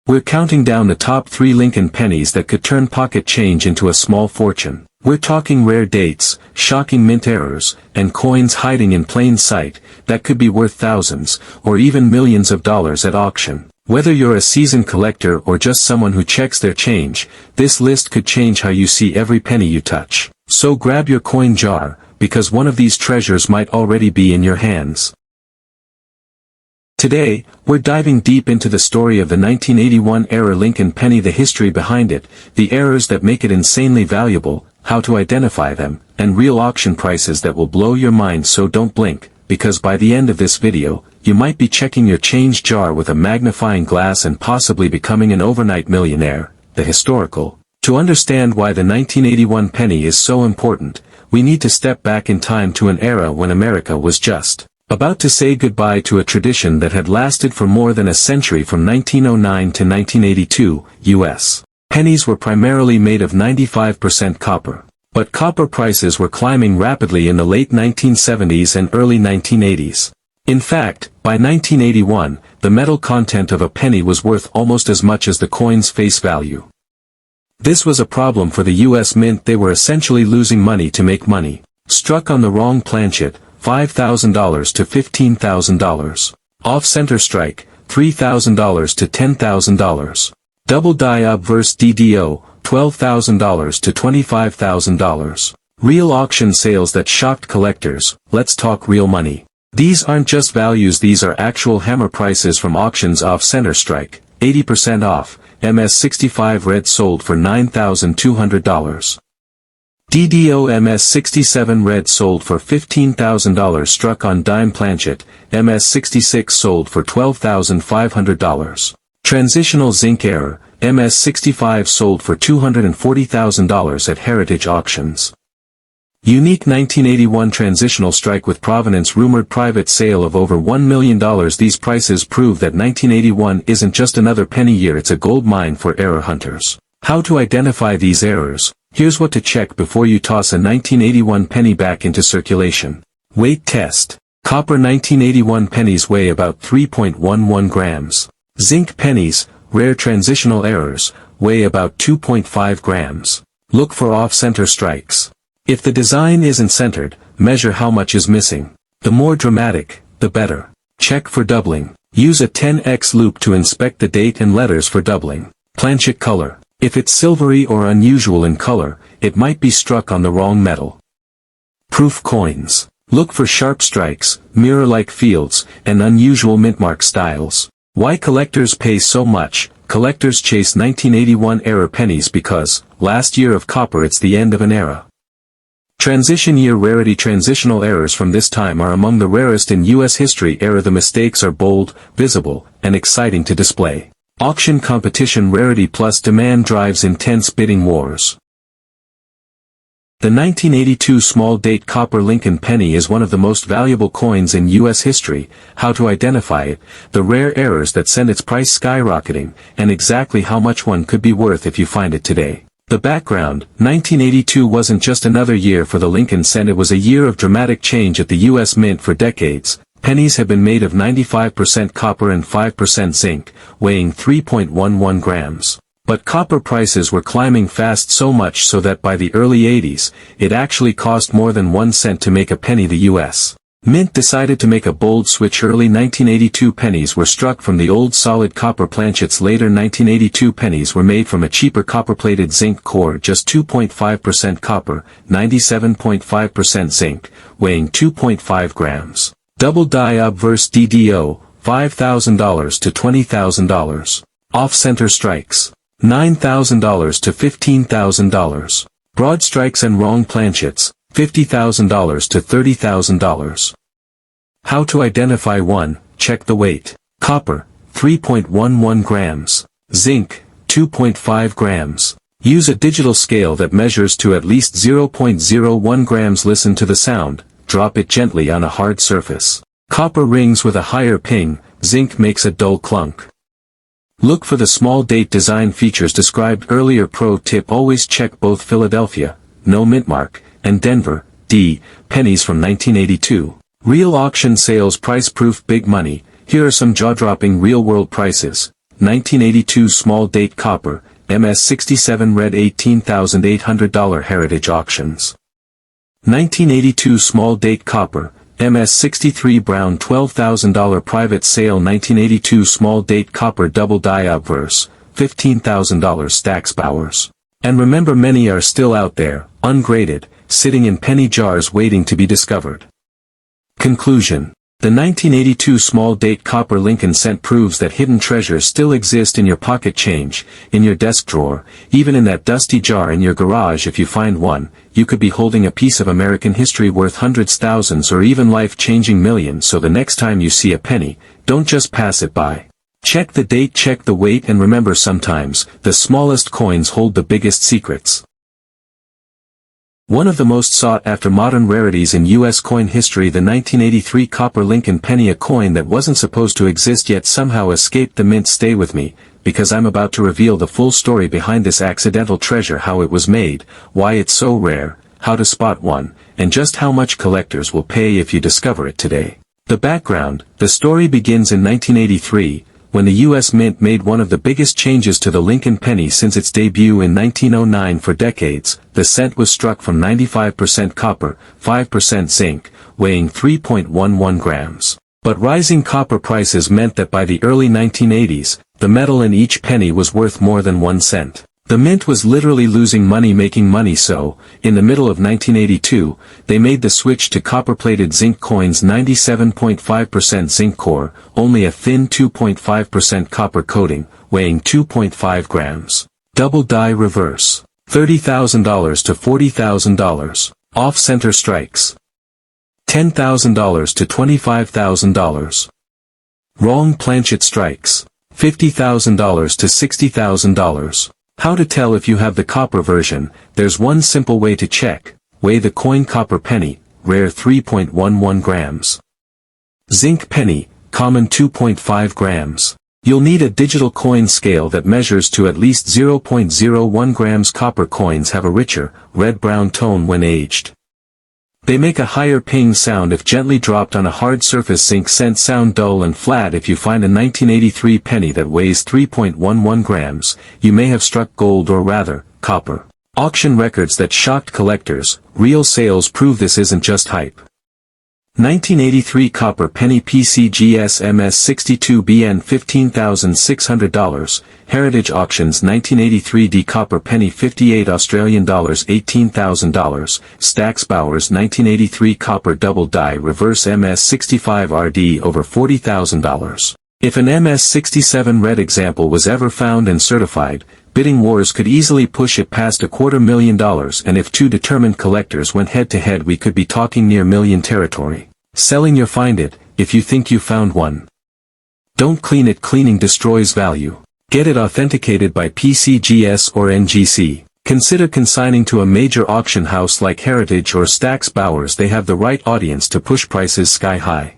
We're counting down the top 3 Lincoln pennies that could turn pocket change into a small fortune. We're talking rare dates, shocking mint errors, and coins hiding in plain sight that could be worth thousands, or even millions of dollars at auction. Whether you're a seasoned collector or just someone who checks their change, this list could change how you see every penny you touch. So grab your coin jar, because one of these treasures might already be in your hands. Today, we're diving deep into the story of the 1981-era Lincoln penny, the history behind it, the errors that make it insanely valuable, how to identify them, and real auction prices that will blow your mind. So don't blink, because by the end of this video, you might be checking your change jar with a magnifying glass and possibly becoming an overnight millionaire. The historical. To understand why the 1981 penny is so important, we need to step back in time to an era when America was just about to say goodbye to a tradition that had lasted for more than a century. From 1909 to 1982, U.S. pennies were primarily made of 95% copper. But copper prices were climbing rapidly in the late 1970s and early 1980s. In fact, by 1981, the metal content of a penny was worth almost as much as the coin's face value. This was a problem for the U.S. Mint. They were essentially losing money to make money. Struck on the wrong planchet, $5,000 to $15,000. Off-center strike, $3,000 to $10,000. Double die-up vs. DDO, $12,000 to $25,000. Real auction sales that shocked collectors. Let's talk real money. These aren't just values, these are actual hammer prices from auctions. Off-center strike, 80% off, MS65 red sold for $9,200. DDO MS67 red sold for $15,000. Struck on dime planchet, MS66 sold for $12,500. Transitional zinc error, MS65 sold for $240,000 at heritage auctions. Unique 1981 transitional strike with provenance rumored private sale of over $1 million. These prices prove that 1981 isn't just another penny year, it's a gold mine for error hunters. How to identify these errors? Here's what to check before you toss a 1981 penny back into circulation. Weight test. Copper 1981 pennies weigh about 3.11 grams. Zinc pennies, rare transitional errors, weigh about 2.5 grams. Look for off-center strikes. If the design isn't centered, measure how much is missing. The more dramatic, the better. Check for doubling. Use a 10x loop to inspect the date and letters for doubling. Planchet color. If it's silvery or unusual in color, it might be struck on the wrong metal. Proof coins. Look for sharp strikes, mirror-like fields, and unusual mintmark styles. Why collectors pay so much? Collectors chase 1981 era pennies because, last year of copper, it's the end of an era. Transition year rarity. Transitional errors from this time are among the rarest in U.S. history. The mistakes are bold, visible, and exciting to display. Auction competition. Rarity plus demand drives intense bidding wars. The 1982 small date copper Lincoln penny is one of the most valuable coins in U.S. history. How to identify it, the rare errors that send its price skyrocketing, and exactly how much one could be worth if you find it today. The background: 1982 wasn't just another year for the Lincoln cent, it was a year of dramatic change at the U.S. Mint. For decades, pennies have been made of 95% copper and 5% zinc, weighing 3.11 grams. But copper prices were climbing fast, so much so that by the early 80s, it actually cost more than 1 cent to make a penny. The U.S. Mint decided to make a bold switch. Early 1982 pennies were struck from the old solid copper planchets. Later 1982 pennies were made from a cheaper copper-plated zinc core, just 2.5% copper, 97.5% zinc, weighing 2.5 grams. Double die-up vs. DDO, $5,000 to $20,000. Off-center strikes, $9,000 to $15,000. Broad strikes and wrong planchets, $50,000 to $30,000. How to identify one? Check the weight. Copper, 3.11 grams. Zinc, 2.5 grams. Use a digital scale that measures to at least 0.01 grams. Listen to the sound, drop it gently on a hard surface. Copper rings with a higher ping, zinc makes a dull clunk. Look for the small date design features described earlier. Pro tip: always check both Philadelphia, no mintmark, and Denver, D, pennies from 1982. Real auction sales. Price proof. Big money. Here are some jaw-dropping real-world prices. 1982 small date copper, MS67 red $18,800 Heritage Auctions. 1982 small date copper, MS63 brown $12,000 private sale. 1982 small date copper double die obverse, $15,000 Stack's Bowers. And remember, many are still out there, ungraded, sitting in penny jars waiting to be discovered. Conclusion. The 1982 small date copper Lincoln cent proves that hidden treasures still exist in your pocket change, in your desk drawer, even in that dusty jar in your garage. If you find one, you could be holding a piece of American history worth hundreds, thousands, or even life-changing millions. So the next time you see a penny, don't just pass it by. Check the date, check the weight, and remember, sometimes, the smallest coins hold the biggest secrets. One of the most sought-after modern rarities in U.S. coin history, the 1983 copper Lincoln penny, a coin that wasn't supposed to exist yet somehow escaped the mint. Stay with me, because I'm about to reveal the full story behind this accidental treasure, how it was made, why it's so rare, how to spot one, and just how much collectors will pay if you discover it today. The background. The story begins in 1983, when the U.S. Mint made one of the biggest changes to the Lincoln penny since its debut in 1909. For decades, the cent was struck from 95% copper, 5% zinc, weighing 3.11 grams. But rising copper prices meant that by the early 1980s, the metal in each penny was worth more than 1 cent. The mint was literally losing money making money, so, in the middle of 1982, they made the switch to copper-plated zinc coins. 97.5% zinc core, only a thin 2.5% copper coating, weighing 2.5 grams. Double die reverse. $30,000 to $40,000. Off-center strikes. $10,000 to $25,000. Wrong planchet strikes. $50,000 to $60,000. How to tell if you have the copper version? There's one simple way to check. Weigh the coin. Copper penny, rare 3.11 grams. Zinc penny, common 2.5 grams. You'll need a digital coin scale that measures to at least 0.01 grams. Copper coins have a richer, red-brown tone when aged. They make a higher ping sound if gently dropped on a hard surface. Zinc cent sound dull and flat. If you find a 1983 penny that weighs 3.11 grams, you may have struck gold, or rather, copper. Auction records that shocked collectors. Real sales prove this isn't just hype. 1983 copper penny PCGS MS62 BN $15,600, Heritage Auctions. 1983 D copper penny 58 Australian dollars $18,000, Stack's Bowers. 1983 copper double die reverse MS65 RD over $40,000. If an MS67 red example was ever found and certified, bidding wars could easily push it past $250,000, and if two determined collectors went head-to-head, we could be talking near million territory. Selling your find it, if you think you found one. Don't clean it. Cleaning destroys value. Get it authenticated by PCGS or NGC. Consider consigning to a major auction house like Heritage or Stack's Bowers. They have the right audience to push prices sky high.